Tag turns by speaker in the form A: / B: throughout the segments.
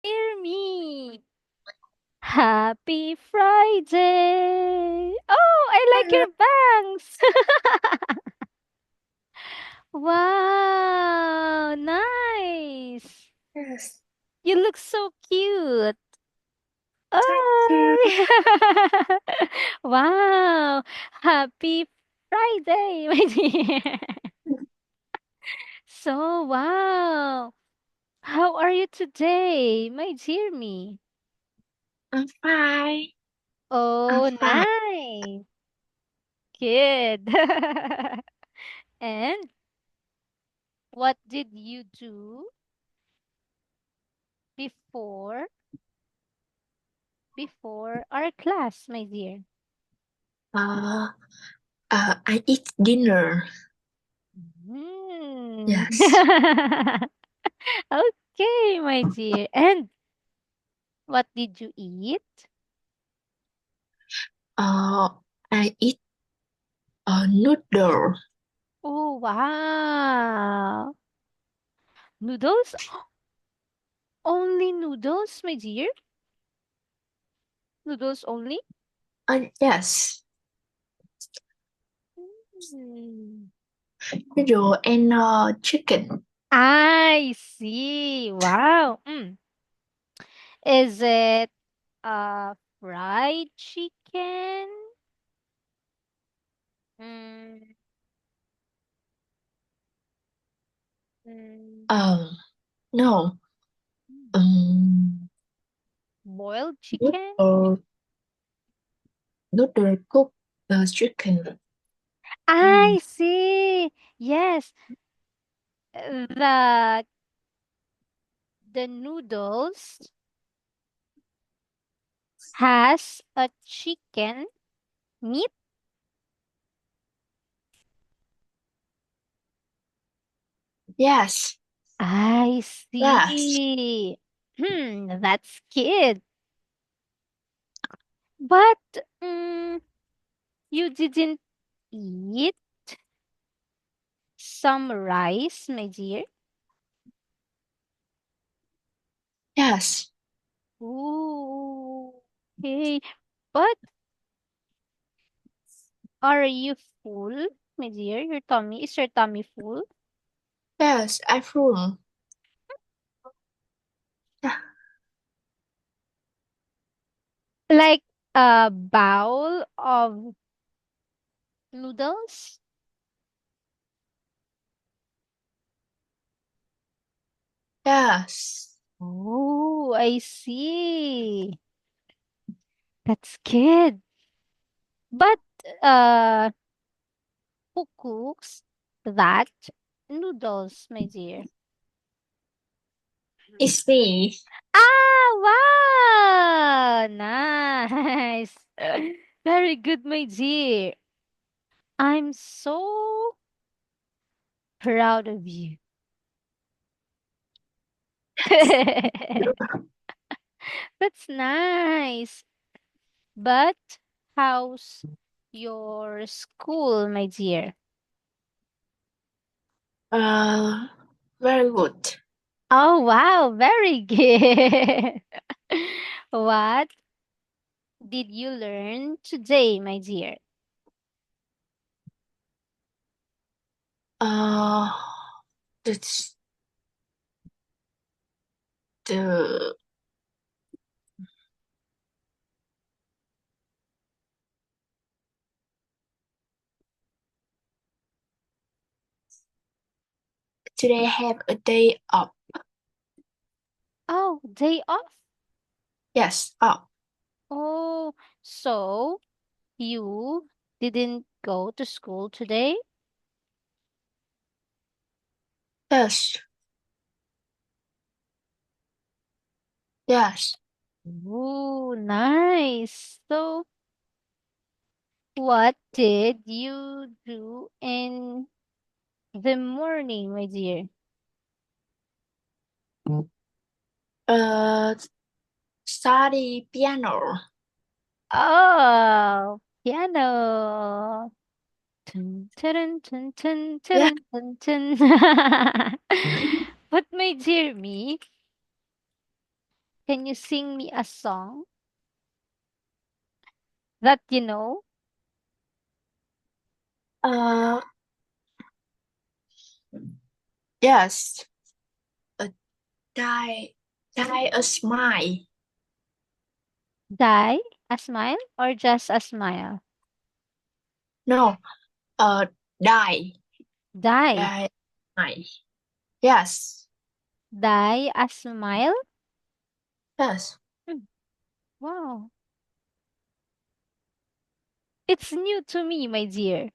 A: Hear me. Happy Friday. Oh, I like
B: Hello.
A: your bangs. Wow, nice.
B: Yes,
A: You look so cute.
B: thank you.
A: Oh. Wow. Happy Friday, my dear. So, wow. How are you today, my dear me?
B: I'm fine. I'm
A: Oh,
B: fine.
A: nice. Good. And what did you do before our class, my dear?
B: Uh, I eat dinner.
A: Hmm.
B: Yes.
A: Okay, my dear. And what did you eat?
B: Uh, I eat a noodle.
A: Oh, wow. Noodles? Only noodles, my dear? Noodles only?
B: Yes,
A: Hmm.
B: noodle and chicken.
A: I see. Wow. Is it fried chicken? Mm, mm,
B: Um, no. Um,
A: boiled chicken?
B: noodle, noodle cook chicken. Mm.
A: I see. Yes, the noodles has a chicken meat.
B: Yes,
A: I
B: yes,
A: see. That's cute. But mm, you didn't eat some rice, my dear.
B: yes,
A: Ooh, okay. But are you full, my dear? Is your tummy full?
B: yes. I full. Yeah.
A: Like a bowl of noodles?
B: Yes,
A: Oh, I see. That's good. But uh, who cooks that noodles, my dear?
B: it's me.
A: Ah, wow! Nice. Very good, my dear. I'm so proud of you. That's nice. But how's your school, my dear?
B: Uh, very good.
A: Oh, wow, very good. What did you learn today, my dear?
B: Uh, that's the today I have a day off.
A: Oh, day off?
B: Yes, off.
A: Oh, so you didn't go to school today?
B: Yes, yes.
A: Ooh, nice. So, what did you do in the morning, my dear?
B: Uh, study piano.
A: Oh, piano. Tun, turun, tun, tun,
B: Yeah.
A: turun, tun, tun. But my dear me, Can you sing me a song that you know?
B: Uh, yes. A die a smile.
A: Die a smile or just a smile?
B: No. Die.
A: Die.
B: Die. Smile. Yes.
A: Die a smile?
B: Yes.
A: Hmm, wow. It's new to me, my dear.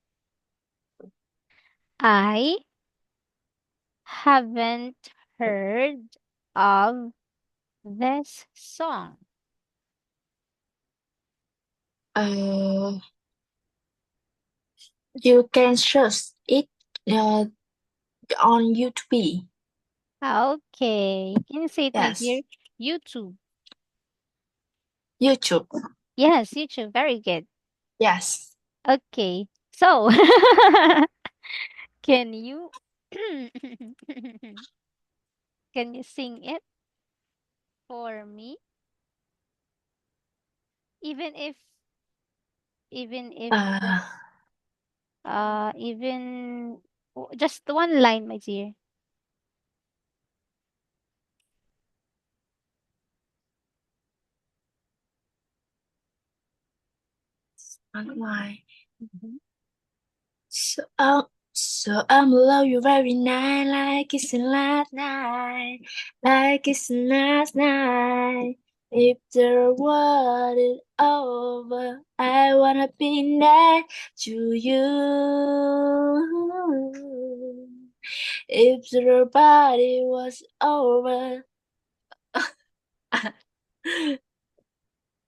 A: I haven't heard of this song.
B: Uh, you can search it uh, on YouTube.
A: Okay. Can you say it, my dear?
B: Yes.
A: YouTube.
B: YouTube.
A: Yes, YouTube. Very good.
B: Yes.
A: Okay. So, can you can you sing it for me? Even if even if
B: Uh,
A: even just one line, my dear.
B: why?
A: Mhm.
B: So I'm love you very night, like it's the last night, like it's the last night. If the world is over, I wanna be next to you. If the body was over,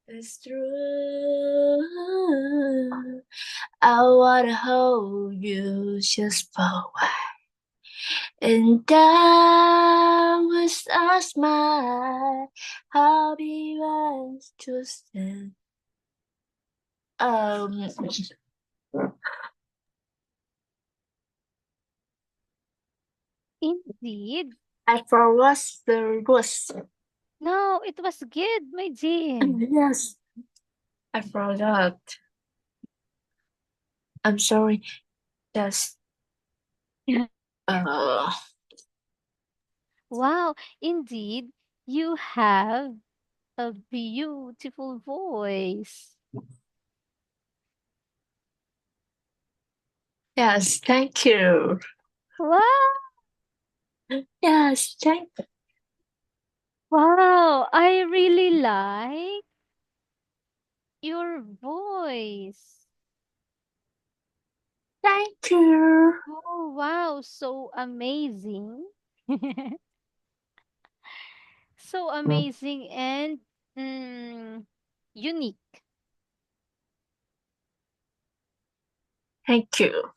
B: it's true. I wanna hold you just for a while. And I was a smile, how he was just um
A: Indeed.
B: I forgot the words.
A: No, it was good, my dear.
B: Yes, I forgot. I'm sorry. Yes. Uh,
A: Wow, indeed, you have a beautiful voice.
B: yes, thank you.
A: Wow,
B: Yes,
A: wow, I really like your voice.
B: thank you.
A: Oh, wow, so amazing. So amazing and mm, unique.
B: Thank you.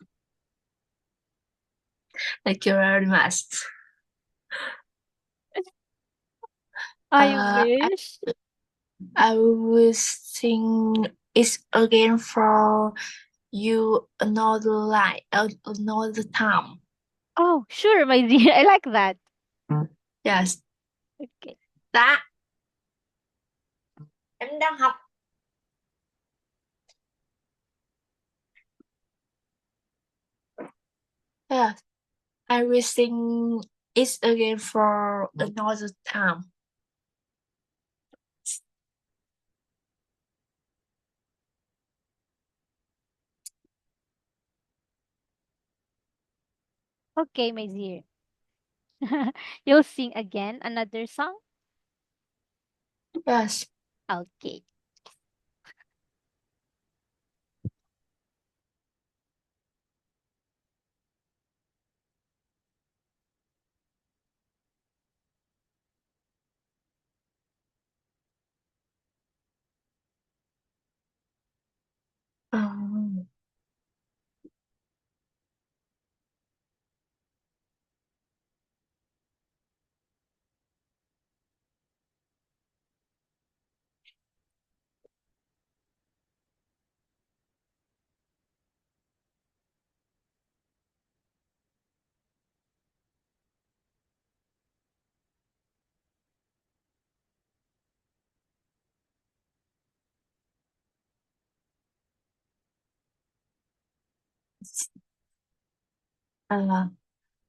B: Thank you very much.
A: I
B: Uh,
A: wish.
B: I will sing it again for you another line, another time.
A: Oh, sure, my dear. I like that.
B: Yes.
A: Okay.
B: Dạ, em đang học. Yes. I will sing it again for another time.
A: Okay, my dear. You'll sing again another song?
B: Yes.
A: Okay.
B: Um,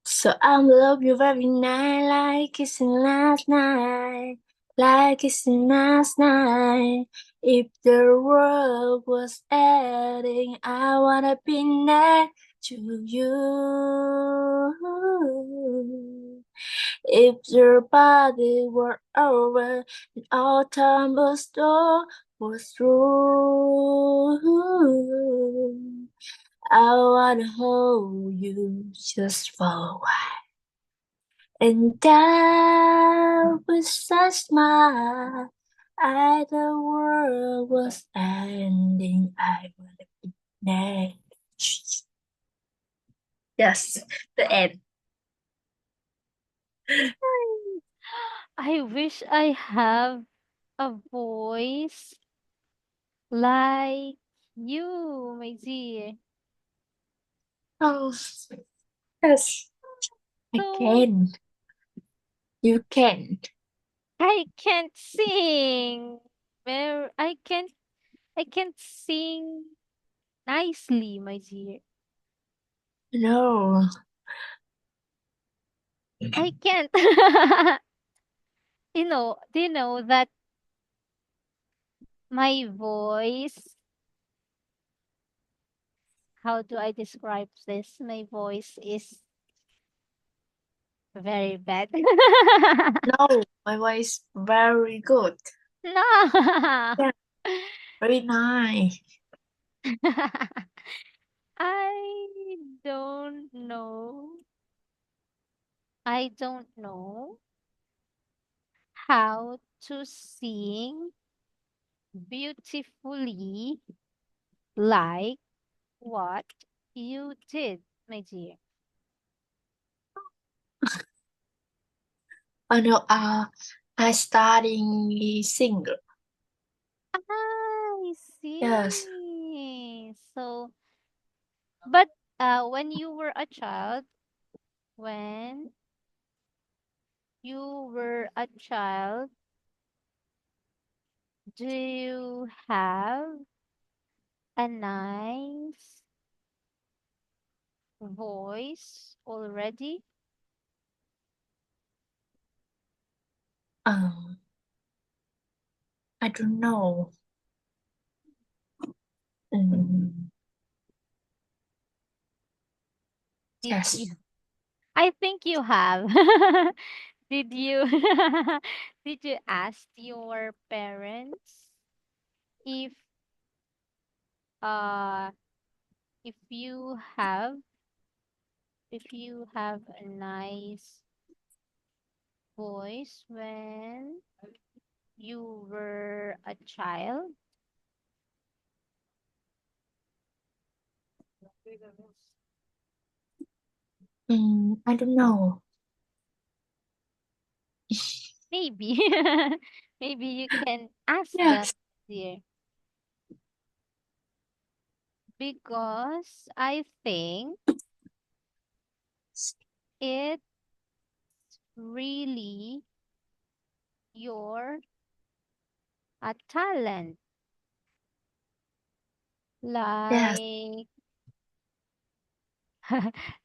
B: So I love you every night, like kissing last night, like kissing last night. If the world was ending, I wanna be next to you. If your body were over, and all time was door was through. I wanna hold you just for a while. And that was such my the world was ending. I wanna be next. Yes, the end.
A: I wish I have a voice like you, my dear.
B: Oh, yes, I
A: So
B: can. You can.
A: I can't sing. Where I can't sing nicely, my dear.
B: No.
A: I can't. Do you know that my voice, how do I describe this? My voice is very bad.
B: No, my voice very good.
A: No.
B: Yeah, very nice.
A: I don't know. I don't know how to sing beautifully like what you did, my dear.
B: Oh no, I studying singer.
A: I
B: Yes,
A: see. So, but when you were a child, when you were a child, do you have a nice voice already?
B: um, I don't know. Mm,
A: Did
B: yes,
A: you? I think you have. Did you did you ask your parents if uh if you have if you have a nice voice when you were a child?
B: I don't know.
A: Maybe. Maybe you can ask them,
B: Yes,
A: dear. Because I think it's really your a talent.
B: yes,
A: Like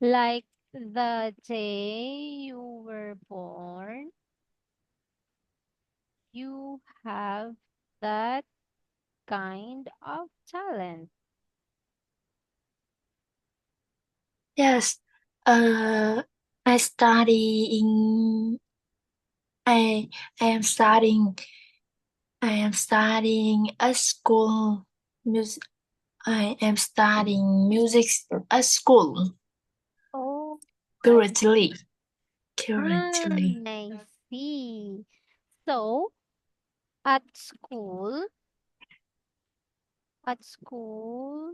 A: like the day you were born, you have that kind of talent.
B: yes. Uh, I study in. I am studying. I am studying a school music. I am studying music at school
A: Oh,
B: currently.
A: ah,
B: Currently,
A: I see. So at school, at school,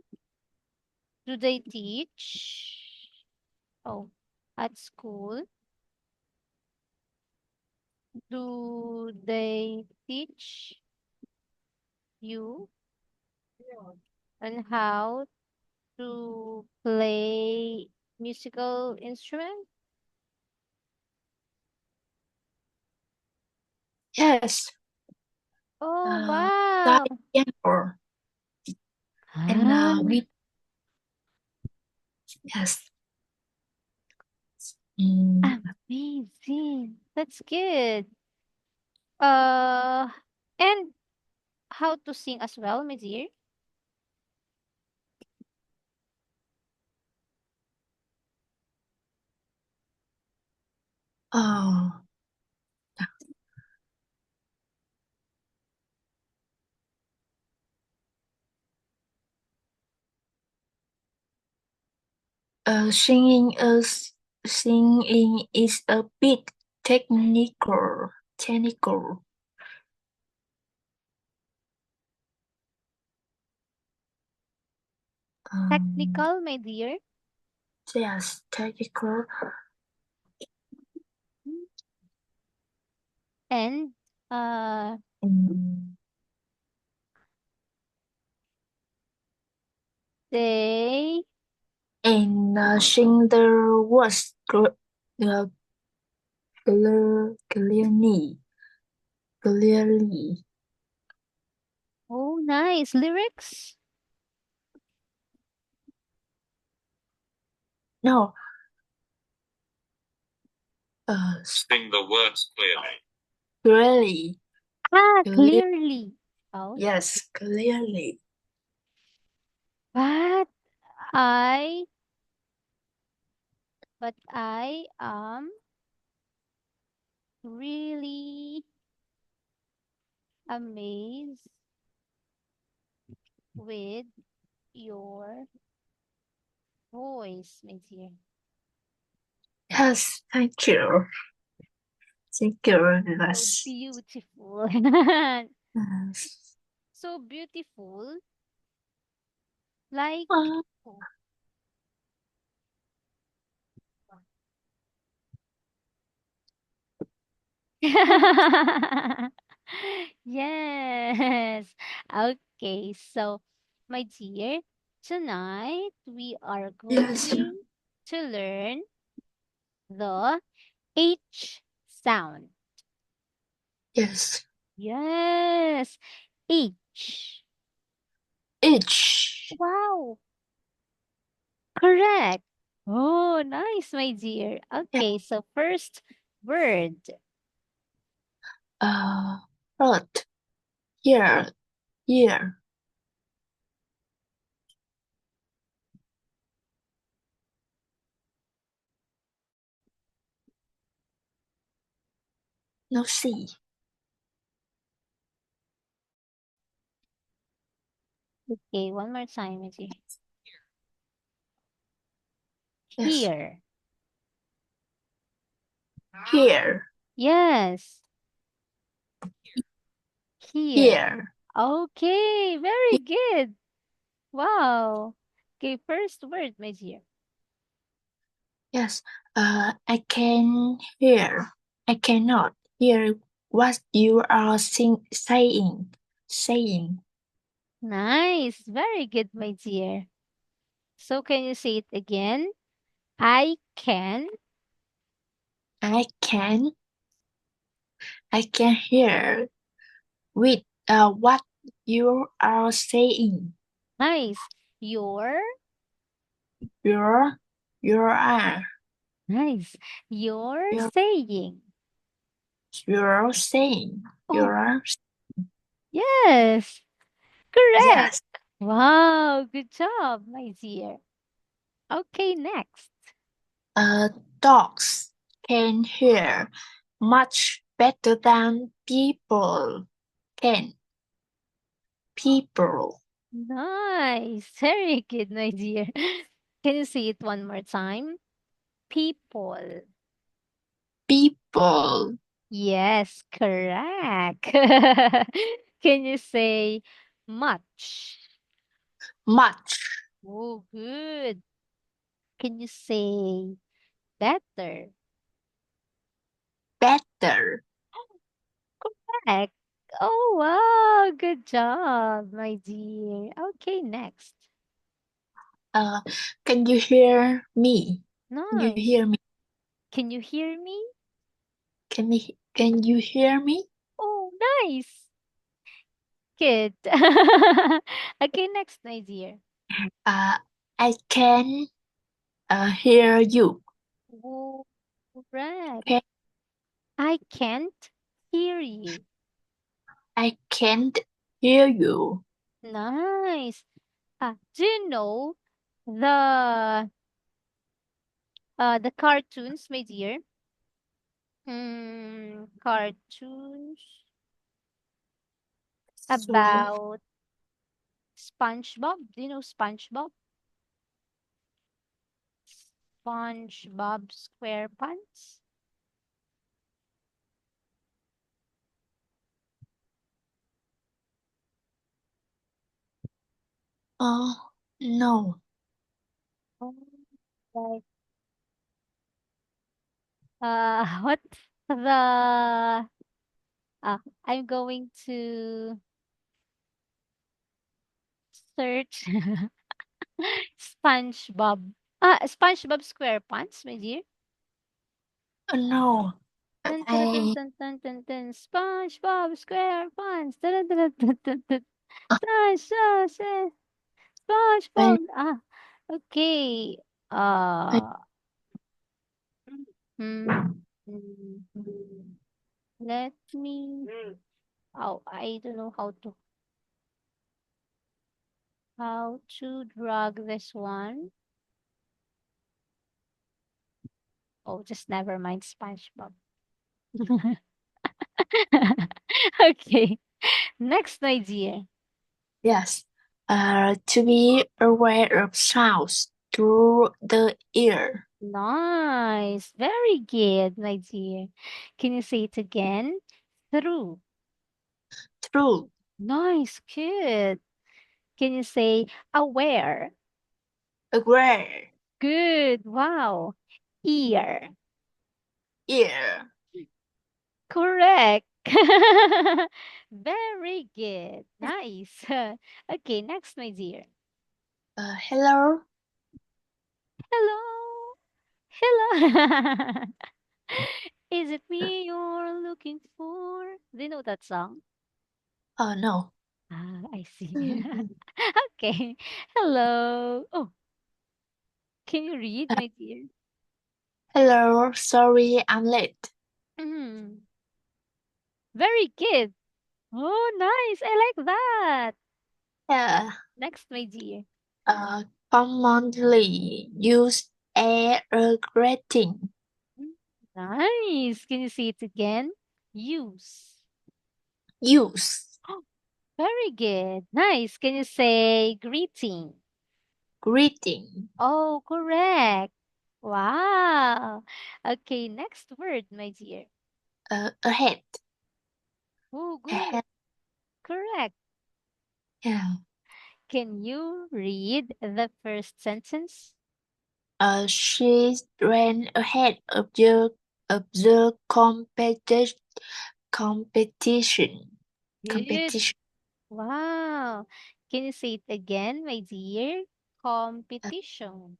A: do they teach? Oh, at school, do they teach you on how to play musical instrument?
B: yes.
A: Oh,
B: Uh,
A: wow.
B: study piano and
A: Ah,
B: guitar. Yes. Mm,
A: Amazing. That's good. Uh, and how to sing as well, my dear?
B: oh, singing is a bit technical. Technical. Um,
A: Technical, my dear.
B: yes, technical.
A: And uh,
B: Mm,
A: they
B: and singer was uh, clearly. Clearly.
A: oh nice lyrics.
B: No. Sing the words clearly. Clearly.
A: Ah,
B: Clear.
A: clearly. Oh,
B: Yes, clearly.
A: but I I am really amazed with your voice, my dear.
B: Yes, thank you. Thank you very
A: So
B: much.
A: beautiful.
B: Yes.
A: So beautiful. Like
B: Uh,
A: oh. Yes. Okay, so my dear, tonight we are
B: yes,
A: going to learn the H sound.
B: yes.
A: Yes. H.
B: Each.
A: Wow. Correct. Oh, nice, my dear.
B: Yeah.
A: Okay, so first word.
B: Uh, Rod. Here. Here. No C.
A: Okay, one more time, my dear.
B: Yes.
A: Here.
B: Here.
A: Yes. Here.
B: Here.
A: Okay, very good. Wow. Okay, first word, my dear.
B: Yes. I can hear. I cannot hear what you are saying. Saying.
A: Nice. Very good, my dear. So can you say it again? I can.
B: I can. I can hear with what you are saying.
A: Nice. Your.
B: You're. You are.
A: Nice. You're
B: You're.
A: saying.
B: You're saying.
A: Oh,
B: You're.
A: yes. Correct.
B: Yes.
A: Wow. Good job, my dear. Okay, next.
B: Uh, Dogs can hear much better than people can. People.
A: Nice. Very good, my dear. Can you say it one more time? People.
B: People.
A: Yes, correct. Can you say much?
B: Much
A: Oh, good. Can you say better?
B: better.
A: Correct. Oh, wow. Good job, my dear. Okay, next.
B: Uh, can you hear me? Can you
A: Nice.
B: hear me?
A: Can you hear me?
B: Can you hear me?
A: Oh, nice. Good. Okay, next, my dear.
B: Uh, I can. Hear you.
A: Oh, correct.
B: Okay.
A: I can't hear you.
B: I can't hear you.
A: Nice. Do you know the cartoons, my dear? Cartoons
B: So,
A: about SpongeBob. Do you know SpongeBob? SpongeBob SquarePants?
B: no.
A: Oh, like what's the I'm going to search SpongeBob. SpongeBob SquarePants, my dear.
B: No.
A: Dun, dun, dun,
B: I,
A: dun, dun, dun, dun. SpongeBob SquarePants. Dun, dun, dun, dun, dun, dun.
B: I,
A: SpongeBob. Okay.
B: I,
A: Uh, mm, mm, let me. Oh, I don't know how to drag this one. Oh, just never mind SpongeBob. Okay. Next idea.
B: yes. To be aware of sounds through the ear.
A: Nice. Very good, my dear. Can you say it again? Through.
B: Through.
A: Nice. Good. Can you say aware?
B: Aware.
A: Good. Wow. Ear.
B: Ear.
A: Correct. Very good. Nice. Okay, next, my dear.
B: Hello.
A: Hello. Hello. Is it me you're looking for? Do you know that song?
B: Oh, no.
A: I see. Okay. Hello. Oh, can you read, my dear?
B: Hello. Sorry, I'm late.
A: Mm, very good. Oh, nice. I like that.
B: Yeah.
A: Next, my dear.
B: Commonly used air greeting.
A: Mm, nice. Can you say it again? Use.
B: Use.
A: Oh, very good. Nice. Can you say greeting?
B: Greeting.
A: Oh, correct. Wow. Okay, next word, my dear.
B: Ahead.
A: Oh, good.
B: Ahead.
A: Correct.
B: Yeah.
A: Can you read the first sentence?
B: She ran ahead of the competition.
A: Good.
B: Competition.
A: Wow. Can you say it again, my dear?
B: Uh,
A: Competition.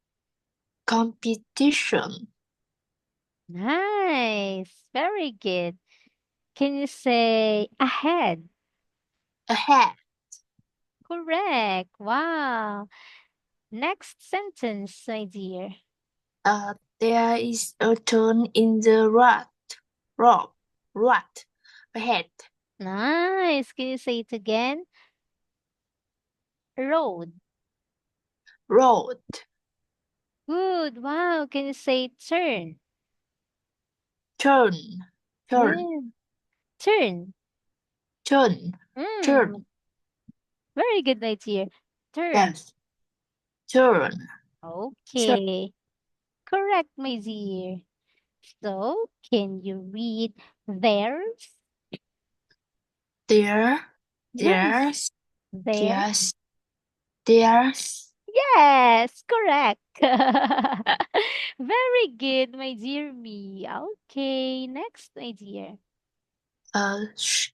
B: competition.
A: Nice. Very good. Can you say ahead?
B: Ahead.
A: Correct. Wow. Next sentence, my dear.
B: There is a turn in the road. Road. Ahead.
A: Nice. Can you say it again? Road.
B: Road.
A: Good. Wow. Can you say turn?
B: Turn. Turn.
A: Good. Turn.
B: Turn.
A: Mm.
B: Turn.
A: Very good, my dear. Turn.
B: Yes. Turn. Turn.
A: Okay. Correct, my dear. So, can you read theirs?
B: There.
A: Nice.
B: There's.
A: There.
B: There's. There's.
A: Yes, correct. Very good, my dear me. Okay, next, my dear.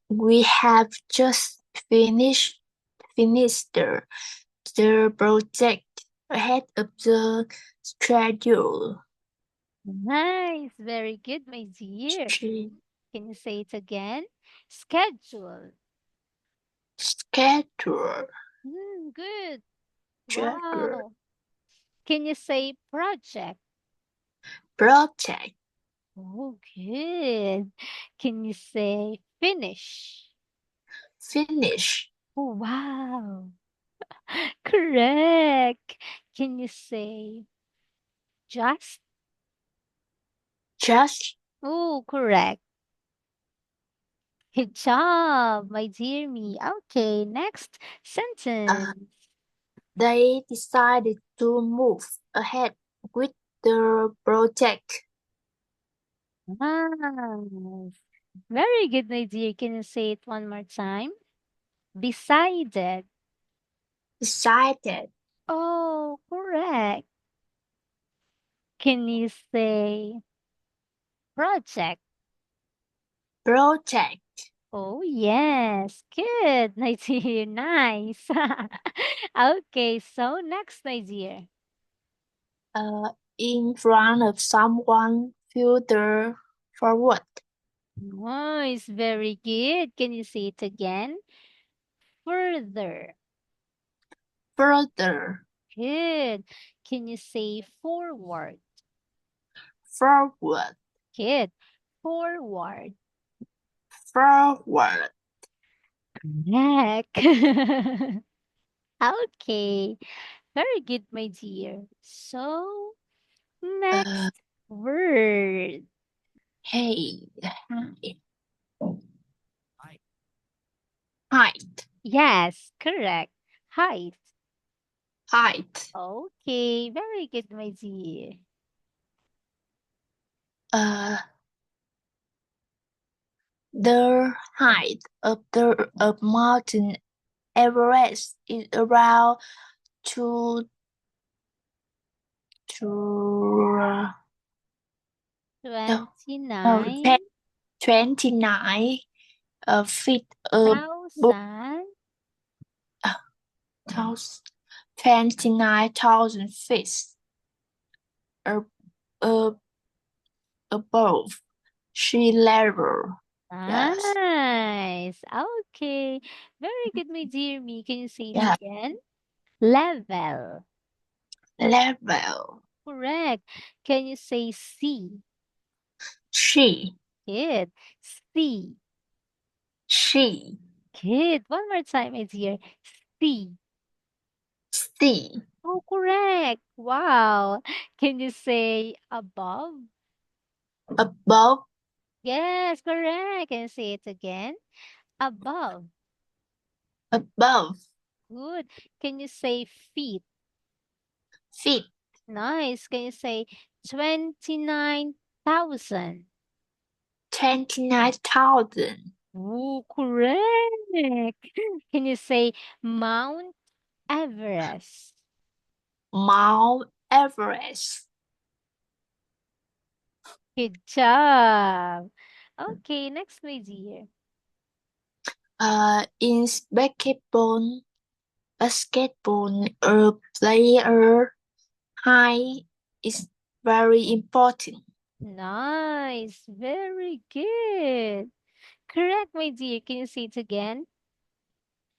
B: We have just finished the project ahead of the schedule.
A: Nice. Very good, my dear.
B: Sch-
A: Can you say it again? Schedule.
B: Schedule.
A: Good.
B: Schedule.
A: Wow. Can you say project?
B: Project.
A: Oh, good. Can you say finish?
B: Finish.
A: Oh, wow. Correct. Can you say just?
B: Just.
A: Oh, correct. Good job, my dear me. Okay, next
B: Uh,
A: sentence.
B: they decided to move ahead with the project.
A: Nice. Very good, my dear. Can you say it one more time? Decided.
B: Decided.
A: Oh, correct. Can you say project?
B: Project.
A: Oh, yes. Good, my dear. Nice. Okay, so next, my dear.
B: In front of someone further forward.
A: Nice. Very good. Can you say it again? Further.
B: Further.
A: Good. Can you say forward?
B: Forward.
A: Good. Forward.
B: Forward.
A: Neck. Okay. Very good, my dear. So,
B: Uh,
A: next word.
B: hey. Height.
A: Yes, correct. Height.
B: Height.
A: Okay, very good, my dear.
B: Uh, the height of the of Mountain Everest is around two to no, no,
A: 29,000.
B: 29 feet above 29,000 feet ab- ab- above sea level. Yes.
A: Nice. Okay. Very good, my dear me. Can you say it
B: Yeah.
A: again? Level.
B: Level.
A: Correct. Can you say C?
B: She.
A: Good. C.
B: She.
A: Good. One more time, my dear. C.
B: Sea.
A: Oh, correct. Wow. Can you say above?
B: Above.
A: Yes, correct. Can you say it again? Above.
B: Above.
A: Good. Can you say feet?
B: Feet.
A: Nice. Can you say 29,000?
B: 29,000.
A: Oh, correct. Can you say Mount Everest?
B: Mount Everest.
A: Good job. Okay, next, my dear.
B: In basketball, a player height is very important.
A: Nice. Very good. Correct, my dear. Can you say it again?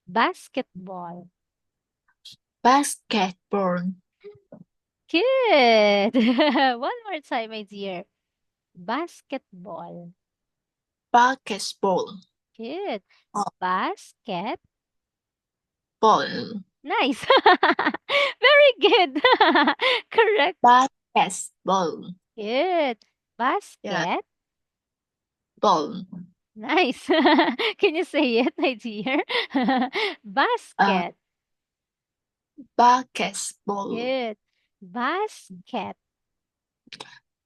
A: Basketball.
B: Basketball.
A: Good. One more time, my dear. Basketball.
B: Basketball.
A: Good.
B: Oh,
A: Basket.
B: ball.
A: Nice. Very good. Correct.
B: Basketball.
A: Good.
B: Yeah.
A: Basket.
B: Ball.
A: Nice. Can you say it, my dear?
B: Uh,
A: Basket.
B: basketball.
A: Good. Basket.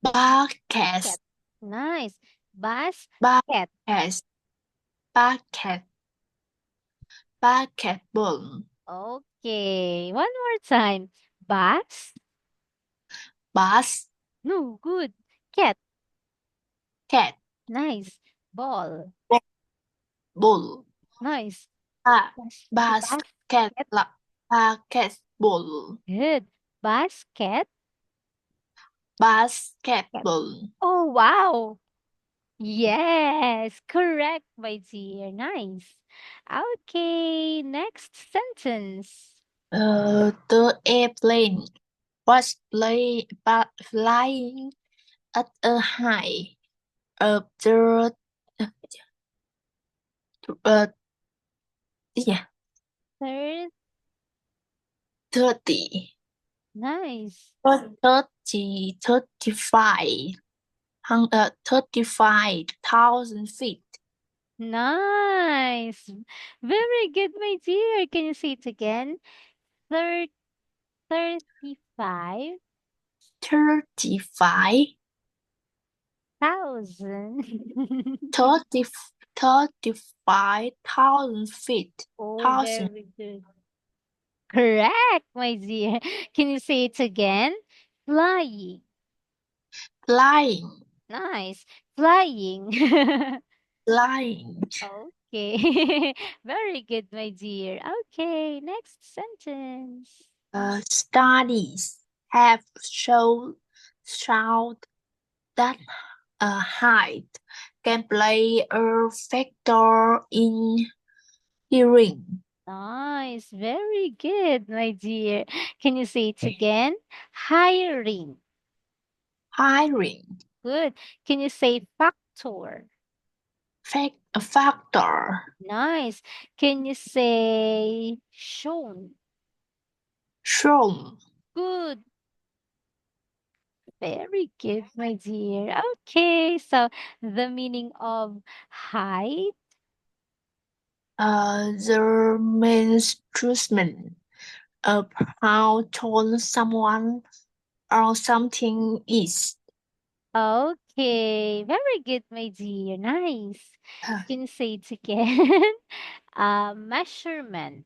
B: Basket.
A: Cat. Nice. Basket.
B: Basket. Basket. Basketball.
A: Okay. One more time. Bas.
B: Basket.
A: No, good. Cat. Nice. Ball.
B: Ball.
A: Nice.
B: Ah, basket.
A: Basket.
B: Basketball.
A: Good. Basket. Cat.
B: Basketball.
A: Oh, wow. Yes, correct, my dear. Nice. Okay, next sentence.
B: The airplane. was flying at a height of uh, yeah,
A: Third,
B: 30,
A: nice.
B: 30, 35,000 feet.
A: Nice. Very good, my dear. Can you say it again? Third, 35,000.
B: 30, 35,000 feet.
A: Oh,
B: Thousand
A: very good. Correct, my dear. Can you say it again? Flying.
B: flying,
A: Nice. Flying.
B: flying.
A: Okay. Very good, my dear. Okay, next sentence.
B: Studies have shown that height can play a factor in hearing.
A: Nice. Very good, my dear. Can you say it again? Hiring.
B: Hiring
A: Good. Can you say factor?
B: a factor.
A: Nice. Can you say shown?
B: Shown
A: Good. Very good, my dear. Okay, so the meaning of height.
B: the measurement of how tall someone or something is.
A: Okay, very good, my dear. Nice.
B: Uh,
A: Can you say it again? Measurement.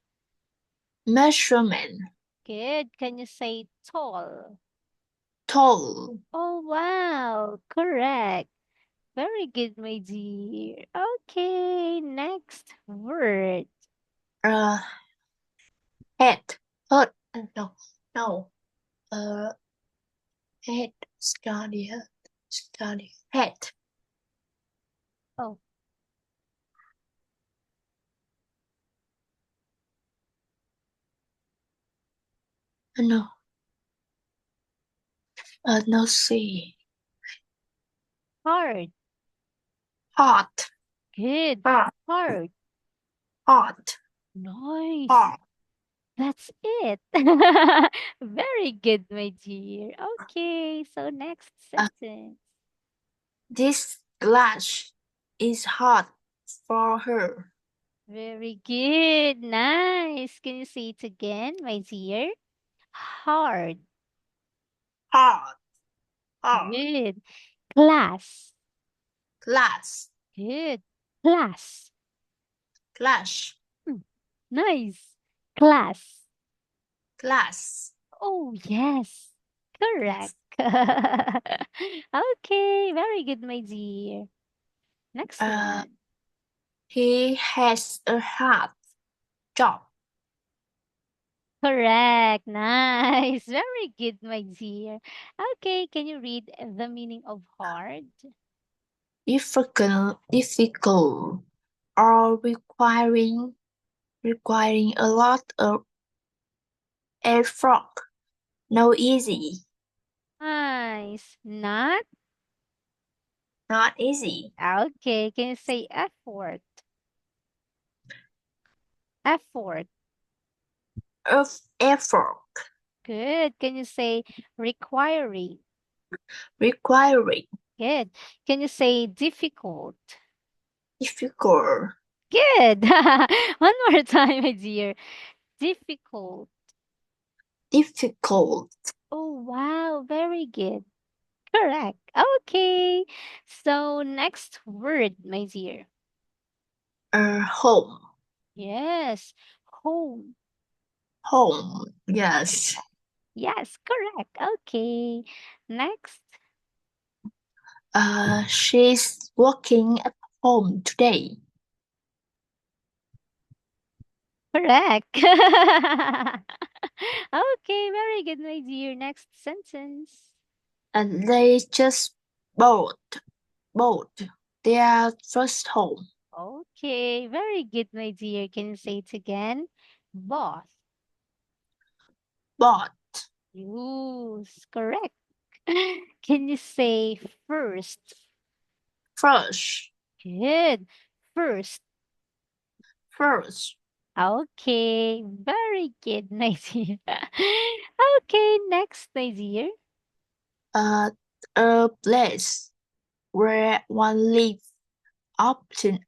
B: Measurement
A: Good. Can you say tall?
B: tall.
A: Oh, wow. Correct. Very good, my dear. Okay, next word.
B: Uh, head. Head. No. No. Uh, head. Study. Head.
A: Oh,
B: No. No. See.
A: hard.
B: Hot.
A: Good.
B: Hot.
A: Hard.
B: Hot.
A: Nice.
B: Hot.
A: That's it. Very good, my dear. Okay, so next
B: Uh,
A: sentence.
B: this glass is hot for her.
A: Very good. Nice. Can you say it again, my dear? Hard.
B: Hot. Hot.
A: Good. Glass.
B: Glass.
A: Good. Glass.
B: Glass.
A: Hmm, nice. Glass.
B: Glass.
A: Oh, yes. Correct.
B: Yes.
A: Okay, very good, my dear. Next
B: Uh,
A: one.
B: he has a hard job.
A: Correct. Nice. Very good, my dear. Okay, can you read the meaning of hard?
B: Difficult, or requiring a lot of effort. No easy.
A: Nice. Not?
B: Not easy.
A: Okay, can you say effort? Effort.
B: Of effort.
A: Good. Can you say requiring?
B: Requiring.
A: Good. Can you say difficult?
B: Difficult.
A: Good. One more time, my dear. Difficult.
B: Difficult.
A: Oh, wow. Very good. Correct. Okay. So, next word, my dear.
B: Home.
A: Yes. Home.
B: Home. Yes.
A: Yes, correct. Okay. Next.
B: She's working at home today.
A: Correct. Okay, very good, my dear. Next sentence.
B: And they just bought their first home.
A: Okay, very good, my dear. Can you say it again? Boss.
B: Bought.
A: Use. Correct. Can you say first?
B: First.
A: Good. First.
B: First.
A: Okay. Very good, Nazir. Okay, next, Nazir.
B: Uh, a place where one lives often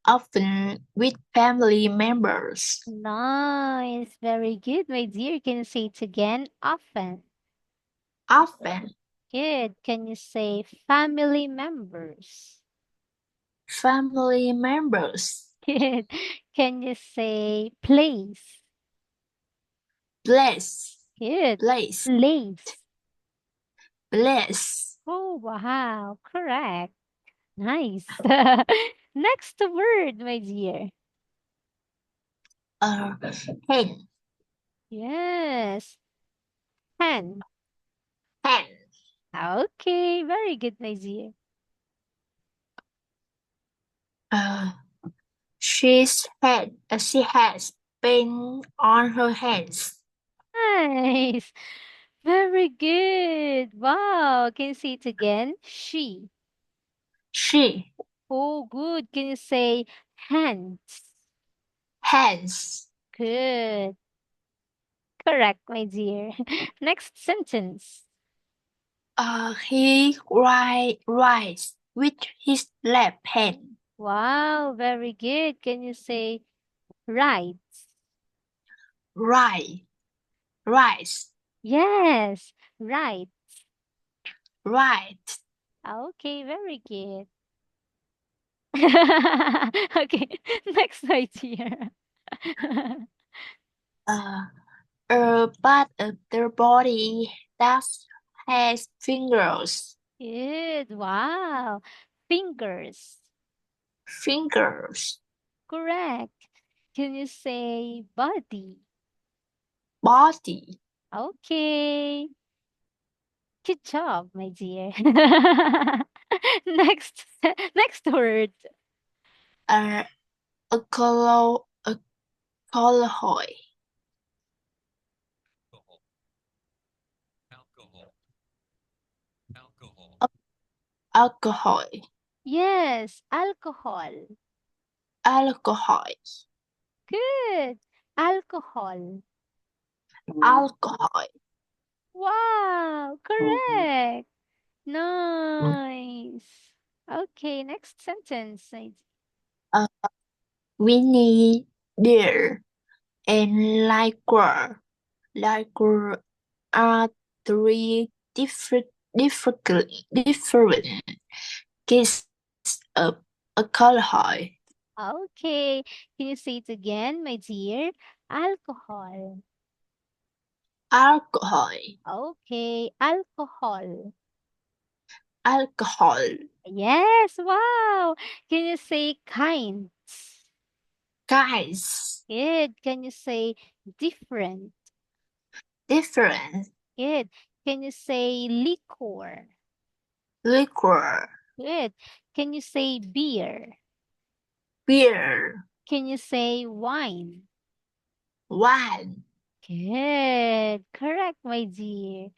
B: with family members.
A: Nice. Very good, my dear. Can you say it again? Often.
B: Often.
A: Good. Can you say family members?
B: Family members.
A: Good. Can you say place?
B: Place.
A: Good.
B: Place.
A: Place.
B: Place.
A: Oh, wow. Correct. Nice. Next word, my dear.
B: Uh, hen.
A: Yes. Hen.
B: Hen.
A: Okay. Very good, my dear.
B: Uh, she has pain on her hands.
A: Nice. Very good. Wow. Can you say it again? She.
B: She
A: Oh, good. Can you say hands?
B: hands.
A: Good. Correct, my dear. Next sentence.
B: He writes with his left hand.
A: Wow, very good. Can you say right?
B: Right. Rise.
A: Yes, right.
B: Right.
A: Okay, very good. Okay, next idea.
B: Uh, a part of their body that has fingers.
A: Good. Wow. Fingers.
B: Fingers.
A: Correct. Can you say body?
B: Body.
A: Okay. Good job, my dear. Next, next word.
B: Uh, a colloid. Alcohol.
A: Yes, alcohol.
B: Alcohol.
A: Good. Alcohol.
B: Alcohol.
A: Wow, correct. Nice. Okay, next sentence.
B: Uh, Winnie, deer, and liquor are three different kinds of alcohol.
A: Okay, can you say it again, my dear? Alcohol.
B: Alcohol.
A: Okay, alcohol.
B: Alcohol.
A: Yes, wow. Can you say kinds?
B: Guys.
A: Good. Can you say different?
B: Different.
A: Good. Can you say liquor?
B: Liquor.
A: Good. Can you say beer?
B: Beer.
A: Can you say wine?
B: Wine.
A: Good. Correct, my dear.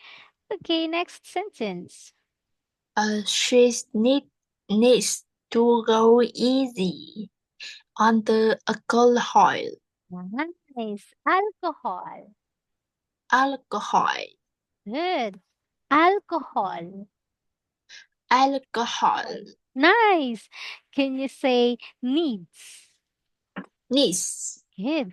A: Okay, next sentence.
B: She needs to go easy on the alcohol.
A: Nice. Alcohol.
B: Alcohol.
A: Good. Alcohol.
B: Alcohol.
A: Nice. Can you say needs?
B: Needs.
A: Good.